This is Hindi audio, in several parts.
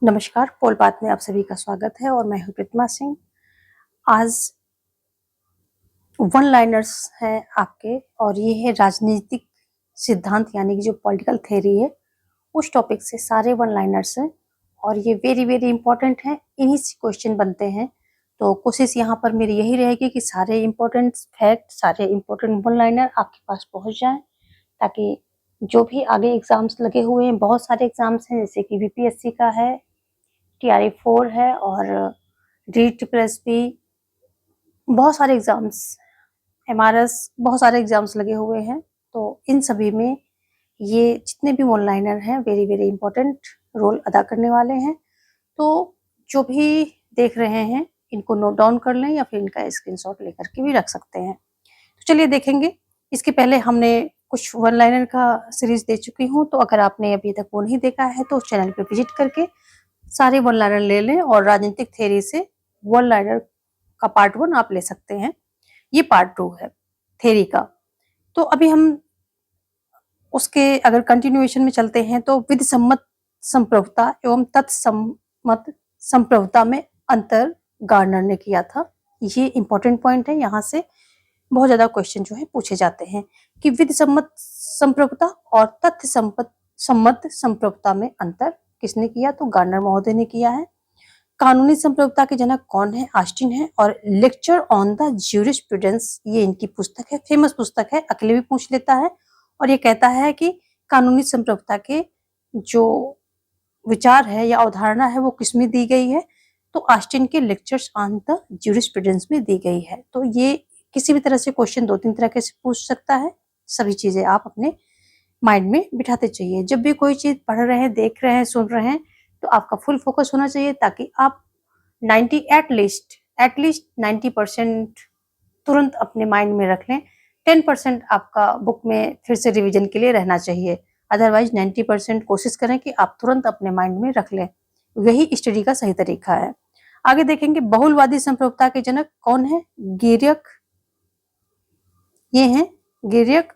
नमस्कार, पोल बात में आप सभी का स्वागत है और मैं हूँ प्रतिमा सिंह। आज वन लाइनर्स हैं आपके और ये है राजनीतिक सिद्धांत यानी कि जो पॉलिटिकल थ्योरी है उस टॉपिक से सारे वन लाइनर्स हैं और ये वेरी वेरी इंपॉर्टेंट हैं। इन्हीं से क्वेश्चन बनते हैं, तो कोशिश यहाँ पर मेरी यही रहेगी कि सारे इंपॉर्टेंट फैक्ट, सारे इंपॉर्टेंट वन लाइनर आपके पास पहुँच जाएं, ताकि जो भी आगे एग्जाम्स लगे हुए हैं, बहुत सारे एग्जाम्स हैं जैसे कि बीपीएससी का है, TRA 4 है और DSSS, बहुत सारे एग्जाम्स, MRS, बहुत सारे एग्जाम्स लगे हुए हैं। तो इन सभी में ये जितने भी वन लाइनर हैं वेरी वेरी इंपॉर्टेंट रोल अदा करने वाले हैं। तो जो भी देख रहे हैं इनको नोट डाउन कर लें या फिर इनका स्क्रीनशॉट लेकर के भी रख सकते हैं। तो चलिए देखेंगे। इसके पहले हमने कुछ वन लाइनर का सीरीज दे चुकी हूँ, तो अगर आपने अभी तक वो नहीं देखा है तो चैनल पे विजिट करके सारे वन लाइनर ले लें और राजनीतिक थ्योरी से वन लाइनर का पार्ट 1 आप ले सकते हैं। ये पार्ट 2 है थ्योरी का। तो अभी हम उसके अगर कंटिन्यूएशन में चलते हैं तो विधि सम्मत संप्रभुता एवं तत्सम्मत संप्रभुता में अंतर गार्नर ने किया था। ये इंपॉर्टेंट पॉइंट है, यहाँ से बहुत ज्यादा क्वेश्चन जो है पूछे जाते हैं कि विधि सम्मत संप्रभुता और तथ्य सम्मत संप्रभुता में अंतर किसने किया, तो गार्नर महोदय ने किया है। कानूनी संप्रभुता के जनक कौन है, ऑस्टिन है। और लेक्चर ऑन द ज्यूरिस्प्रूडेंस, ये इनकी पुस्तक है, फेमस पुस्तक है, अकेले भी पूछ लेता है। और ये कहता है कि कानूनी संप्रभुता के जो विचार है या अवधारणा है वो किसमें दी गई है, तो ऑस्टिन के लेक्चर्स ऑन द ज्यूरिस्प्रूडेंस में दी गई है। तो ये किसी भी तरह से क्वेश्चन 2-3 तरह के से पूछ सकता है। सभी चीजें आप अपने माइंड में बिठाते चाहिए। जब भी कोई चीज पढ़ रहे हैं, देख रहे हैं, सुन रहे हैं, तो आपका फुल फोकस होना चाहिए ताकि आप 90 एटलीस्ट 90% तुरंत अपने माइंड में रख लें। 10% आपका बुक में फिर से रिवीजन के लिए रहना चाहिए। अदरवाइज 90% कोशिश करें कि आप तुरंत अपने माइंड में रख लें। यही स्टडी का सही तरीका है। आगे देखेंगे बहुलवादी संप्रभुता के जनक कौन है, गिरियक, ये हैं गिरियक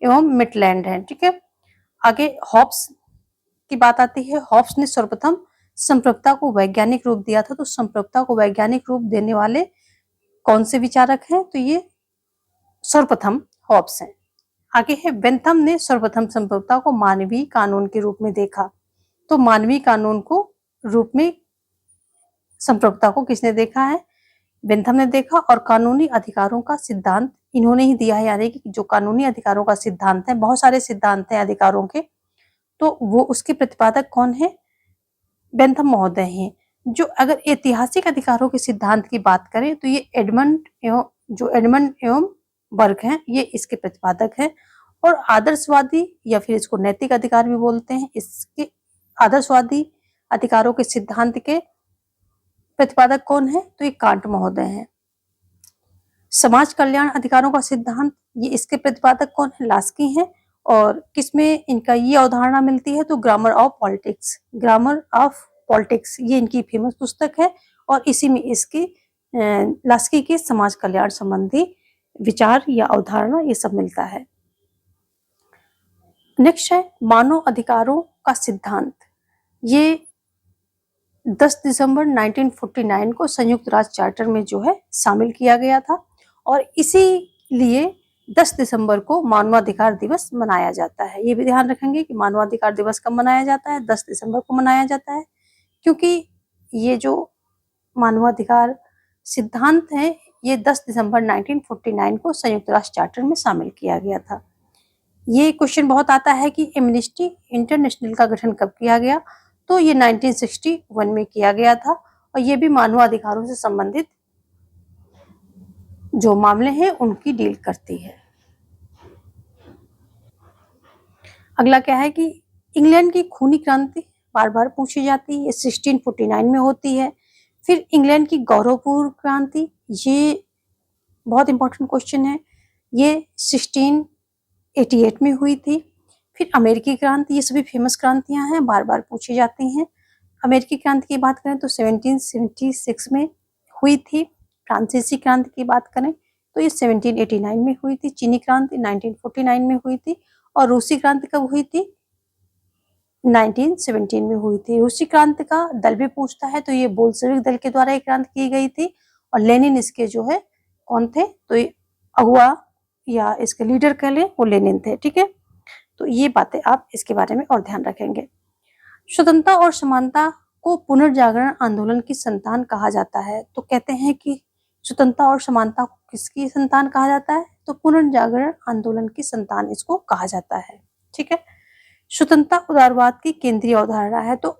एवं मिटलैंड है। ठीक है। आगे हॉब्स की बात आती है। हॉब्स ने सर्वप्रथम संप्रभुता को वैज्ञानिक रूप दिया था। तो संप्रभुता को वैज्ञानिक रूप देने वाले कौन से विचारक हैं, तो ये सर्वप्रथम हॉब्स हैं। आगे है बेंथम ने सर्वप्रथम संप्रभुता को मानवीय कानून के रूप में देखा। तो मानवीय कानून को रूप में संप्रभुता को किसने देखा है, बेंथम ने देखा। और कानूनी अधिकारों का सिद्धांत इन्होंने ही दिया है, यानी कि जो कानूनी अधिकारों का सिद्धांत है, बहुत सारे सिद्धांत हैं अधिकारों के, तो वो उसके प्रतिपादक कौन है, बेंथम महोदय हैं। जो अगर ऐतिहासिक अधिकारों के सिद्धांत की बात करें तो ये एडमंड एवं बर्ग हैं, ये इसके प्रतिपादक हैं। और आदर्शवादी या फिर इसको नैतिक अधिकार भी बोलते हैं, इसके आदर्शवादी अधिकारों के सिद्धांत के प्रतिपादक कौन है, तो ये कांट महोदय हैं। समाज कल्याण अधिकारों का सिद्धांत, ये इसके प्रतिपादक कौन है, लास्की हैं। और किसमें इनका ये अवधारणा मिलती है, तो ग्रामर ऑफ पॉलिटिक्स, ये इनकी फेमस पुस्तक है और इसी में इसकी लास्की के समाज कल्याण संबंधी विचार या अवधारणा ये सब मिलता है। नेक्स्ट है मानव अधिकारों का सिद्धांत। ये 10 दिसंबर 1949 को संयुक्त राष्ट्र चार्टर में जो है शामिल किया गया था और इसीलिए 10 दिसंबर को मानवाधिकार दिवस मनाया जाता है। ये भी ध्यान रखेंगे कि मानवाधिकार दिवस कब मनाया जाता है, 10 दिसंबर को मनाया जाता है, क्योंकि ये जो मानवाधिकार सिद्धांत है ये 10 दिसंबर 1949 को संयुक्त राष्ट्र चार्टर में शामिल किया गया था। ये क्वेश्चन बहुत आता है कि एमनेस्टी इंटरनेशनल का गठन कब किया गया, तो ये 1961 में किया गया था और ये भी मानवाधिकारों से संबंधित जो मामले हैं उनकी डील करती है। अगला क्या है कि इंग्लैंड की खूनी क्रांति बार बार पूछी जाती है, 1649 में होती है। फिर इंग्लैंड की गौरवपूर्ण क्रांति, ये बहुत इंपॉर्टेंट क्वेश्चन है, ये 1688 में हुई थी। फिर अमेरिकी क्रांति, ये सभी फेमस क्रांतियां हैं, बार बार पूछी जाती हैं। अमेरिकी क्रांति की बात करें तो 1776 में हुई थी। फ्रांसीसी क्रांति की बात करें तो ये 1789 में हुई थी। चीनी क्रांति 1949 में हुई थी। और रूसी क्रांति कब हुई थी, 1917 में हुई थी। रूसी क्रांति का दल भी पूछता है तो ये बोल्शेविक दल के द्वारा एक क्रांति की गई थी और लेनिन इसके जो है कौन थे, तो ये अगुआ या इसके लीडर कह लें वो लेनिन थे। ठीक है, तो ये बातें आप इसके बारे में और ध्यान रखेंगे। स्वतंत्रता और समानता को पुनर्जागरण आंदोलन की संतान कहा जाता है। तो कहते हैं कि स्वतंत्रता और समानता को किसकी संतान कहा जाता है, तो पुनर्जागरण आंदोलन की संतान इसको कहा जाता है। ठीक है, स्वतंत्रता उदारवाद की केंद्रीय अवधारणा है। तो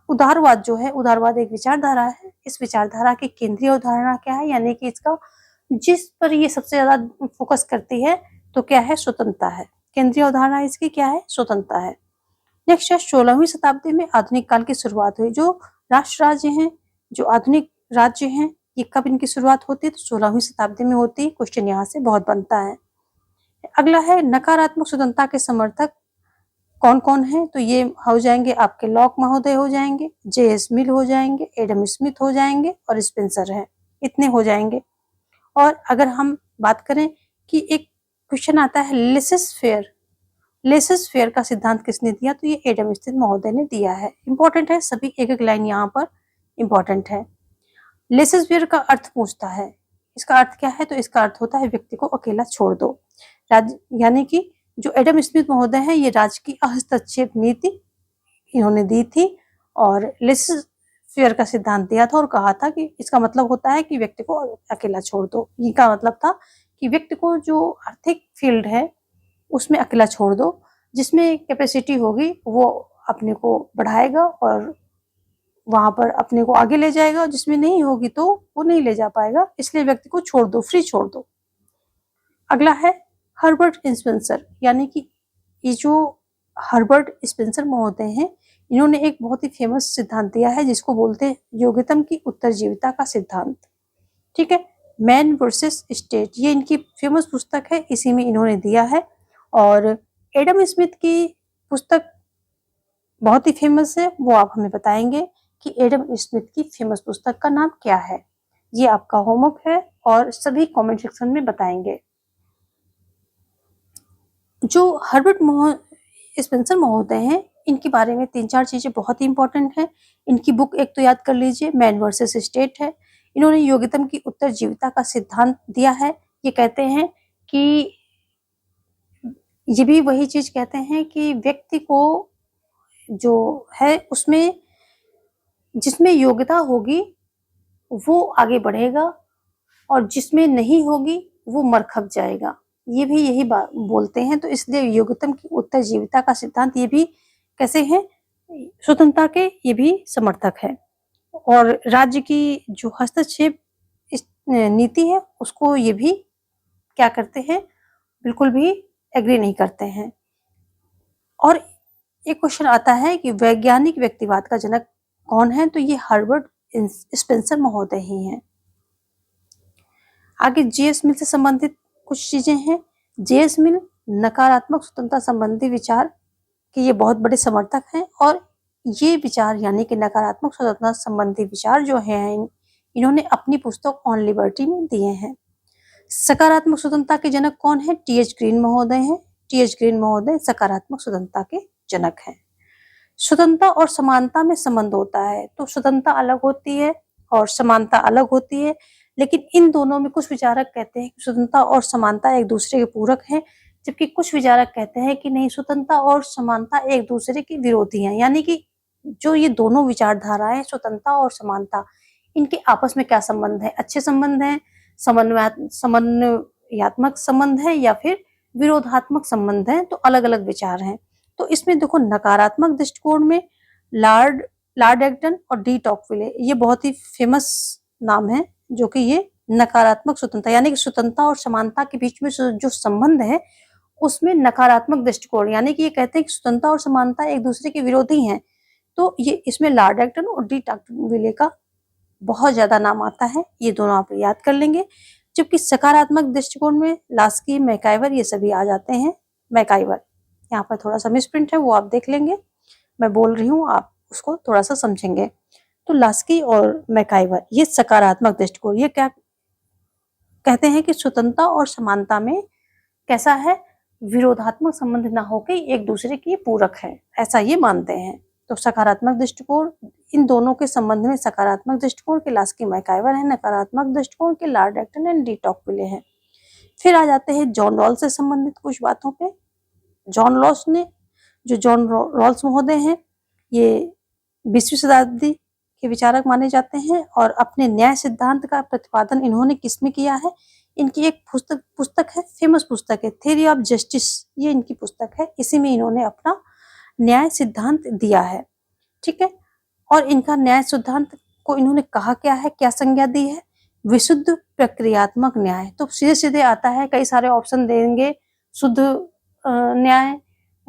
उदारवाद जो है, उदारवाद एक विचारधारा है। इस विचारधारा की केंद्रीय अवधारणा क्या है, यानी कि इसका जिस पर ये सबसे ज्यादा फोकस करती है तो क्या है, स्वतंत्रता है। केंद्रीय अवधारणा इसकी क्या है, स्वतंत्रता है। नेक्स्ट है 16वीं शताब्दी में आधुनिक काल की शुरुआत हुई। जो राष्ट्र राज्य हैं, जो आधुनिक राज्य हैं, ये कब इनकी शुरुआत होती है, तो 16वीं शताब्दी में होती है। क्वेश्चन यहाँ से बहुत बनता है। अगला है नकारात्मक स्वतंत्रता के समर्थक कौन कौन है, तो ये हो जाएंगे आपके लॉक महोदय हो जाएंगे, जे.एस. मिल हो जाएंगे, एडम स्मिथ हो जाएंगे और स्पेंसर है, इतने हो जाएंगे। और अगर हम बात करें कि एक क्वेश्चन आता है लेसेस फेयर का सिद्धांत किसने दिया, तो ये एडम स्मिथ महोदय ने दिया है। इंपॉर्टेंट है, सभी एक एक लाइन यहाँ पर इंपॉर्टेंट है। लेसेस फेयर का अर्थ पूछता है, इसका अर्थ क्या है, तो इसका अर्थ होता है व्यक्ति को अकेला छोड़ दो। यानी कि जो एडम स्मिथ महोदय है ये राज्य की हस्तक्षेप नीति इन्होंने दी थी और लेसेस फेयर का सिद्धांत दिया था और कहा था कि इसका मतलब होता है कि व्यक्ति को अकेला छोड़ दो। ये का मतलब था कि व्यक्ति को जो आर्थिक फील्ड है उसमें अकेला छोड़ दो, जिसमें कैपेसिटी होगी वो अपने को बढ़ाएगा और वहां पर अपने को आगे ले जाएगा, और जिसमें नहीं होगी तो वो नहीं ले जा पाएगा, इसलिए व्यक्ति को छोड़ दो, फ्री छोड़ दो। अगला है हर्बर्ट स्पेंसर, यानी कि ये जो हर्बर्ट स्पेंसर महोदय हैं इन्होंने एक बहुत ही फेमस सिद्धांत दिया है जिसको बोलते हैं योग्यतम की उत्तरजीविता का सिद्धांत। ठीक है, मैन वर्सेस स्टेट, ये इनकी फेमस पुस्तक है, इसी में इन्होंने दिया है। और एडम स्मिथ की पुस्तक बहुत ही फेमस है, वो आप हमें बताएंगे कि एडम स्मिथ की फेमस पुस्तक का नाम क्या है। ये आपका होमवर्क है और सभी कमेंट सेक्शन में बताएंगे। जो हर्बर्ट स्पेंसर महोदय हैं इनके बारे में 3-4 चीजें बहुत ही इंपॉर्टेंट हैं। इनकी बुक एक तो याद कर लीजिए, मैन वर्सेस स्टेट है। इन्होंने योग्यतम की उत्तरजीविता का सिद्धांत दिया है। ये कहते हैं कि ये भी वही चीज कहते हैं कि व्यक्ति को जो है उसमें जिसमें योग्यता होगी वो आगे बढ़ेगा और जिसमें नहीं होगी वो मर खप जाएगा। ये भी यही बात बोलते हैं। तो इसलिए योग्यतम की उत्तरजीविता का सिद्धांत ये भी कैसे है, स्वतंत्रता के ये भी समर्थक है। और राज्य की जो हस्तक्षेप नीति है उसको ये भी क्या करते हैं, बिल्कुल भी एग्री नहीं करते हैं। और एक क्वेश्चन आता है कि वैज्ञानिक व्यक्तिवाद का जनक कौन है, तो ये हर्बर्ट स्पेंसर महोदय ही हैं। आगे जे.एस. मिल से संबंधित कुछ चीजें हैं। जे.एस. मिल नकारात्मक स्वतंत्रता संबंधी विचार के ये बहुत बड़े समर्थक हैं और ये विचार यानी कि नकारात्मक स्वतंत्रता संबंधी विचार जो हैं इन्होंने अपनी पुस्तक ऑन लिबर्टी में दिए हैं। सकारात्मक स्वतंत्रता के जनक कौन है, टी.एच. ग्रीन महोदय हैं। टी.एच. ग्रीन महोदय सकारात्मक स्वतंत्रता के जनक हैं। स्वतंत्रता और समानता में संबंध होता है, तो स्वतंत्रता अलग होती है और समानता अलग होती है, लेकिन इन दोनों में कुछ विचारक कहते हैं कि स्वतंत्रता और समानता एक दूसरे के पूरक हैं, जबकि कुछ विचारक कहते हैं कि नहीं, स्वतंत्रता और समानता एक दूसरे के विरोधी हैं। यानी कि जो ये दोनों विचारधाराएं स्वतंत्रता और समानता, इनके आपस में क्या संबंध है, अच्छे संबंध है, समन्वयात्मक संबंध है या फिर विरोधात्मक संबंध है, तो अलग अलग विचार हैं। तो इसमें देखो नकारात्मक दृष्टिकोण में लॉर्ड एक्टन और डी टॉकविले ये बहुत ही फेमस नाम है, जो कि ये नकारात्मक स्वतंत्रता यानी कि स्वतंत्रता और समानता के बीच में जो संबंध है उसमें नकारात्मक दृष्टिकोण, यानी कि ये कहते हैं कि स्वतंत्रता और समानता एक दूसरे के विरोधी हैं। तो ये इसमें लॉर्ड एक्टन और डी टॉकविले का बहुत ज्यादा नाम आता है, ये दोनों आप याद कर लेंगे। जबकि सकारात्मक दृष्टिकोण में लास्की, मैकाइवर ये सभी आ जाते हैं। मैकाइवर यहाँ पर थोड़ा सा मिसप्रिंट है, वो आप देख लेंगे, मैं बोल रही हूँ आप उसको थोड़ा सा समझेंगे। तो लास्की और मैकाइवर ये सकारात्मक दृष्टिकोण, ये क्या कहते हैं कि स्वतंत्रता और समानता में कैसा है, विरोधात्मक संबंध ना होकर एक दूसरे के पूरक है, ऐसा ये मानते हैं। तो सकारात्मक दृष्टिकोण, इन दोनों के संबंध में सकारात्मक दृष्टिकोण के लास्की मैकाइवर है, नकारात्मक दृष्टिकोण के Lord Acton and de Tocqueville हैं। फिर आ जाते हैं जॉन रॉल्स से संबंधित कुछ बातों पे। जॉन रॉल्स ने, जो जॉन रॉल्स महोदय हैं, ये 20वीं शताब्दी के विचारक माने जाते हैं और अपने न्याय सिद्धांत का प्रतिपादन इन्होंने किसमें किया है? इनकी एक पुस्तक है, फेमस पुस्तक है, थ्योरी ऑफ जस्टिस, ये इनकी पुस्तक है। इसी में इन्होंने अपना न्याय सिद्धांत दिया है, ठीक है। और इनका न्याय सिद्धांत को इन्होंने कहा क्या है, क्या संज्ञा दी है? विशुद्ध प्रक्रियात्मक न्याय। तो सीधे सीधे आता है, कई सारे ऑप्शन देंगे, शुद्ध न्याय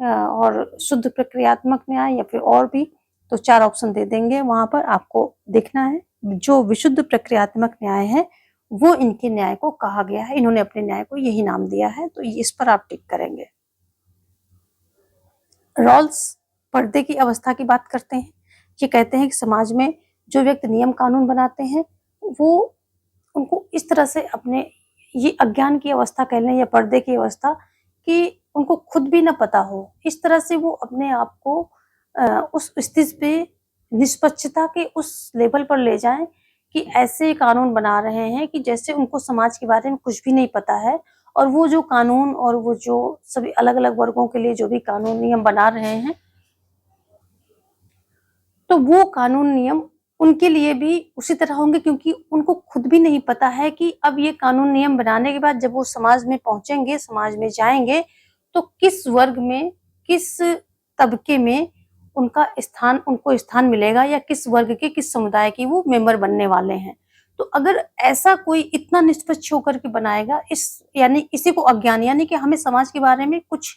और शुद्ध प्रक्रियात्मक न्याय या फिर और भी, तो 4 ऑप्शन दे देंगे। वहां पर आपको देखना है जो विशुद्ध प्रक्रियात्मक न्याय है वो इनके न्याय को कहा गया है, इन्होंने अपने न्याय को यही नाम दिया है, तो इस पर आप टिक करेंगे। रॉल्स पर्दे की अवस्था की बात करते हैं। ये कहते हैं कि समाज में जो व्यक्ति नियम कानून बनाते हैं वो उनको इस तरह से अपने, ये अज्ञान की अवस्था कह लें या पर्दे की अवस्था, कि उनको खुद भी ना पता हो, इस तरह से वो अपने आप को उस स्थिति पे निष्पक्षता के उस लेवल पर ले जाएं कि ऐसे कानून बना रहे हैं कि जैसे उनको समाज के बारे में कुछ भी नहीं पता है, और वो जो कानून और वो जो सभी अलग अलग वर्गों के लिए जो भी कानून नियम बना रहे हैं, तो वो कानून नियम उनके लिए भी उसी तरह होंगे, क्योंकि उनको खुद भी नहीं पता है कि अब ये कानून नियम बनाने के बाद जब वो समाज में पहुंचेंगे, समाज में जाएंगे, तो किस वर्ग में, किस तबके में उनको स्थान मिलेगा, या किस वर्ग के, किस समुदाय के वो मेंबर बनने वाले हैं। तो अगर ऐसा कोई इतना निष्पक्ष होकर के बनाएगा, यानी इसी को अज्ञान, यानी कि हमें समाज के बारे में कुछ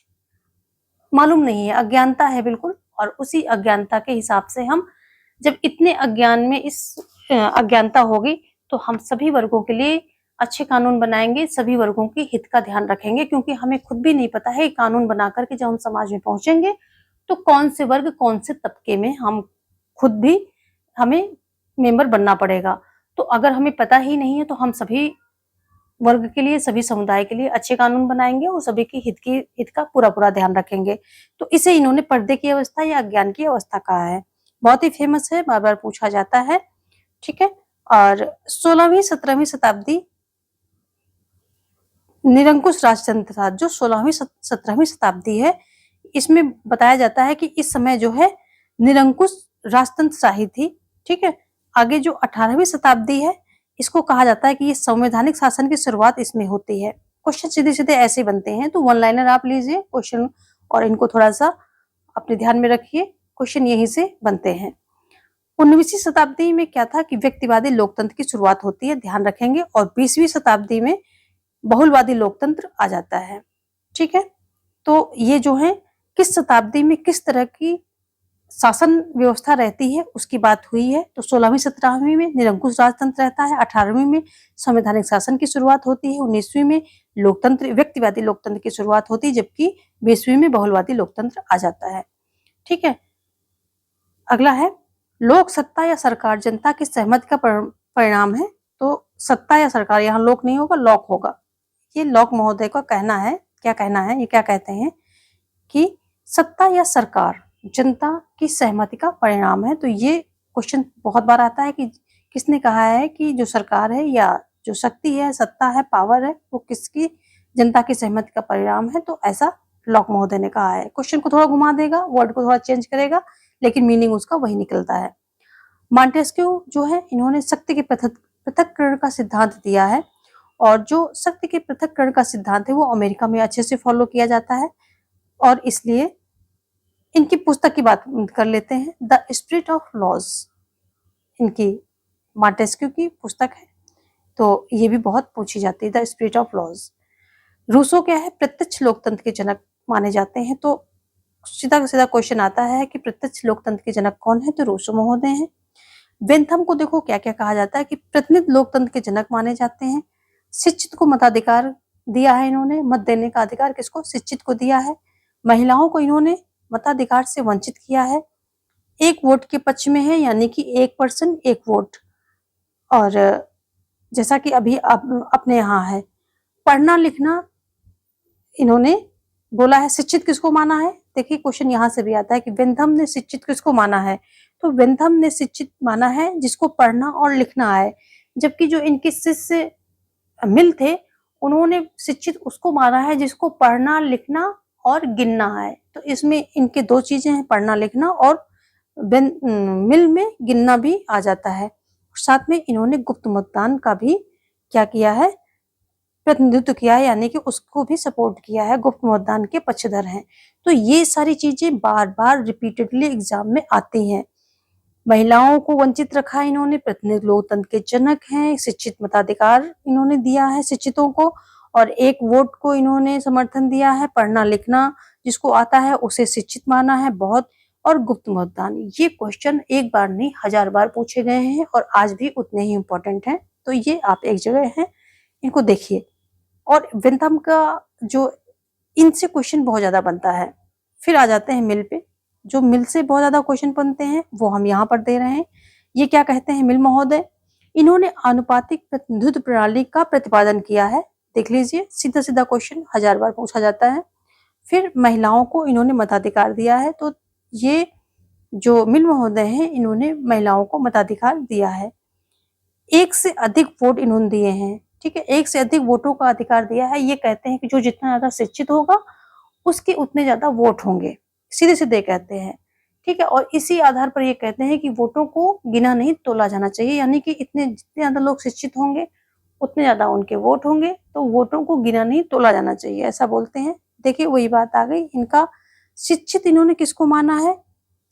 मालूम नहीं है, अज्ञानता है बिल्कुल, और उसी अज्ञानता के हिसाब से हम जब इतने अज्ञान में इस अज्ञानता होगी, तो हम सभी वर्गों के लिए अच्छे कानून बनाएंगे, सभी वर्गों के हित का ध्यान रखेंगे, क्योंकि हमें खुद भी नहीं पता है कानून बना करके जब हम समाज में पहुंचेंगे तो कौन से वर्ग, कौन से तबके में हम खुद भी, हमें मेंबर बनना पड़ेगा। तो अगर हमें पता ही नहीं है तो हम सभी वर्ग के लिए, सभी समुदाय के लिए अच्छे कानून बनाएंगे और सभी की हित का पूरा ध्यान रखेंगे। तो इसे इन्होंने पर्दे की अवस्था या अज्ञान की अवस्था कहा है। बहुत ही फेमस है, बार बार पूछा जाता है, ठीक है। और 16वीं 17वीं शताब्दी निरंकुश राजतंत्र था। जो 16वीं 17वीं शताब्दी है, इसमें बताया जाता है कि इस समय जो है निरंकुश राजतंत्रशाही थी, ठीक है। आगे जो 18वीं शताब्दी है, इसको कहा जाता है कि ये संवैधानिक शासन की शुरुआत इसमें होती है। क्वेश्चन सीधे सीधे ऐसे बनते हैं, तो वन लाइनर आप लीजिए क्वेश्चन और इनको थोड़ा सा अपने ध्यान में रखिए, क्वेश्चन यहीं से बनते हैं। 19वीं शताब्दी में क्या था कि व्यक्तिवादी लोकतंत्र की शुरुआत होती है, ध्यान रखेंगे, और 20वीं शताब्दी में बहुलवादी लोकतंत्र आ जाता है, ठीक है। तो ये जो है किस शताब्दी में किस तरह की शासन व्यवस्था रहती है उसकी बात हुई है। तो 16वीं 17वीं में निरंकुश राजतंत्र रहता है, 18वीं में संवैधानिक शासन की शुरुआत होती है, 19वीं में लोकतंत्र, व्यक्तिवादी लोकतंत्र की शुरुआत होती है, जबकि 20वीं में बहुलवादी लोकतंत्र आ जाता है, ठीक है। अगला है लोक सत्ता या सरकार जनता की सहमति का परिणाम है। तो सत्ता या सरकार, यहाँ लोक नहीं होगा, लॉक होगा। ये लॉक महोदय का कहना है, क्या कहना है, ये क्या कहते हैं कि सत्ता या सरकार जनता की सहमति का परिणाम है। तो ये क्वेश्चन बहुत बार आता है कि किसने कहा है कि जो सरकार है या जो शक्ति है, सत्ता है, पावर है, वो किसकी, जनता की सहमति का परिणाम है। तो ऐसा लॉक महोदय ने कहा है। क्वेश्चन को थोड़ा घुमा देगा, वर्ड को थोड़ा चेंज करेगा, लेकिन मीनिंग उसका वही निकलता है। मॉन्टेस्क्यू जो है, इन्होंने शक्ति के पृथक्करण का सिद्धांत दिया है, और जो शक्ति के पृथक्करण का सिद्धांत है वो अमेरिका में अच्छे से फॉलो किया जाता है, और इसलिए इनकी पुस्तक की बात कर लेते हैं, द स्पिरिट ऑफ लॉज, इनकी मॉन्टेस्क्यू की पुस्तक है, तो ये भी बहुत पूछी जाती है, the spirit of laws. Rousseau क्या है, प्रत्यक्ष लोकतंत्र के जनक माने जाते हैं। तो सीधा सीधा क्वेश्चन आता है कि प्रत्यक्ष लोकतंत्र के जनक कौन है, तो रूसो महोदय हैं। बेंथम को देखो क्या क्या कहा जाता है कि प्रतिनिधि लोकतंत्र के जनक माने जाते हैं। शिक्षित को मताधिकार दिया है इन्होंने, मत देने का अधिकार किसको, शिक्षित को दिया है। महिलाओं को इन्होंने मताधिकार से वंचित किया है। एक वोट के पक्ष में है, यानी कि 1% 1 वोट। और जैसा कि अभी अपने यहाँ है, पढ़ना लिखना इन्होंने बोला है शिक्षित किसको माना है। देखिए क्वेश्चन यहाँ से भी आता है कि वेंथम ने शिक्षित किसको माना है। तो वेंथम ने शिक्षित माना है जिसको पढ़ना और लिखना आए, जबकि जो इनके शिष्य मिल थे उन्होंने शिक्षित उसको माना है जिसको पढ़ना लिखना और गिनना आए। तो इसमें इनके दो चीजें हैं, पढ़ना लिखना, और मिल में गिनना भी आ जाता है। साथ में इन्होंने गुप्त मतदान का भी क्या किया है, प्रतिनिधित्व किया है, यानी कि उसको भी सपोर्ट किया है, गुप्त मतदान के पक्षधर हैं। तो ये सारी चीजें बार बार रिपीटेडली एग्जाम में आती हैं। महिलाओं को वंचित रखा है इन्होंने, प्रतिनिधि लोकतंत्र के जनक हैं, शिक्षित मताधिकार इन्होंने दिया है शिक्षितों को, और एक वोट को इन्होंने समर्थन दिया है, पढ़ना लिखना जिसको आता है उसे शिक्षित माना है बहुत, और गुप्त मतदान। ये क्वेश्चन एक बार नहीं 1000 बार पूछे गए हैं और आज भी उतने ही इम्पोर्टेंट हैं। तो ये आप एक जगह है, इनको देखिए। और वेंथम का जो इनसे क्वेश्चन बहुत ज्यादा बनता है। फिर आ जाते हैं मिल पे, जो मिल से बहुत ज्यादा क्वेश्चन बनते हैं वो हम यहाँ पर दे रहे हैं। ये क्या कहते हैं मिल महोदय, इन्होंने आनुपातिक प्रतिनिधित्व प्रणाली का प्रतिपादन किया है। देख लीजिए, सीधा सीधा क्वेश्चन 1000 बार पूछा जाता है। फिर महिलाओं को इन्होंने मताधिकार दिया है, तो ये जो मिल महोदय हैं इन्होंने महिलाओं को मताधिकार दिया है। एक से अधिक वोट इन्होंने दिए हैं, ठीक है, एक से अधिक वोटों का अधिकार दिया है। ये कहते हैं कि जो जितना ज्यादा शिक्षित होगा उसके उतने ज्यादा वोट होंगे, सीधे सीधे कहते हैं, ठीक है। और इसी आधार पर ये कहते हैं कि वोटों को गिना नहीं तोला जाना चाहिए, यानी कि इतने जितने ज्यादा लोग शिक्षित होंगे उतने ज्यादा उनके वोट होंगे, तो वोटों को गिना नहीं तोला जाना चाहिए, ऐसा बोलते हैं। देखिए वही बात आ गई इनका। शिक्षित इन्होंने किसको माना है,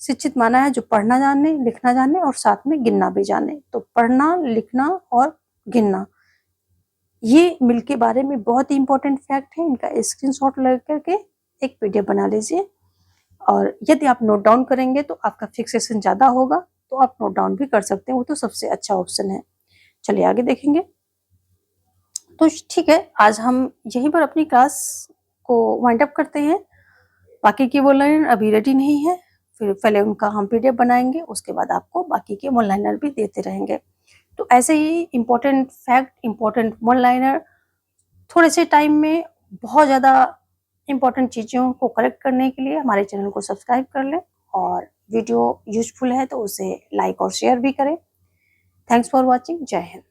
शिक्षित माना है जो पढ़ना जाने लिखना जाने और साथ में गिनना भी जाने। तो पढ़ना लिखना और गिनना, ये मिल के बारे में बहुत ही इंपॉर्टेंट फैक्ट है। इनका स्क्रीनशॉट लग करके एक पीडीएफ बना लीजिए, और यदि आप नोट डाउन करेंगे तो आपका फिक्सेशन ज्यादा होगा, तो आप नोट डाउन भी कर सकते हैं, वो तो सबसे अच्छा ऑप्शन है। चलिए आगे देखेंगे। तो ठीक है, आज हम यहीं पर अपनी क्लास को वाइंड अप करते हैं। बाकी की वो लाइन अभी रेडी नहीं है, फिर पहले उनका हम पीडीएफ बनाएंगे, उसके बाद आपको बाकी के वन लाइनर भी देते रहेंगे। तो ऐसे ही important fact, important one liner थोड़े से टाइम में बहुत ज़्यादा इम्पोर्टेंट चीज़ों को कलेक्ट करने के लिए हमारे चैनल को सब्सक्राइब कर लें, और वीडियो यूजफुल है तो उसे लाइक और शेयर भी करें। Thanks for watching. जय हिंद।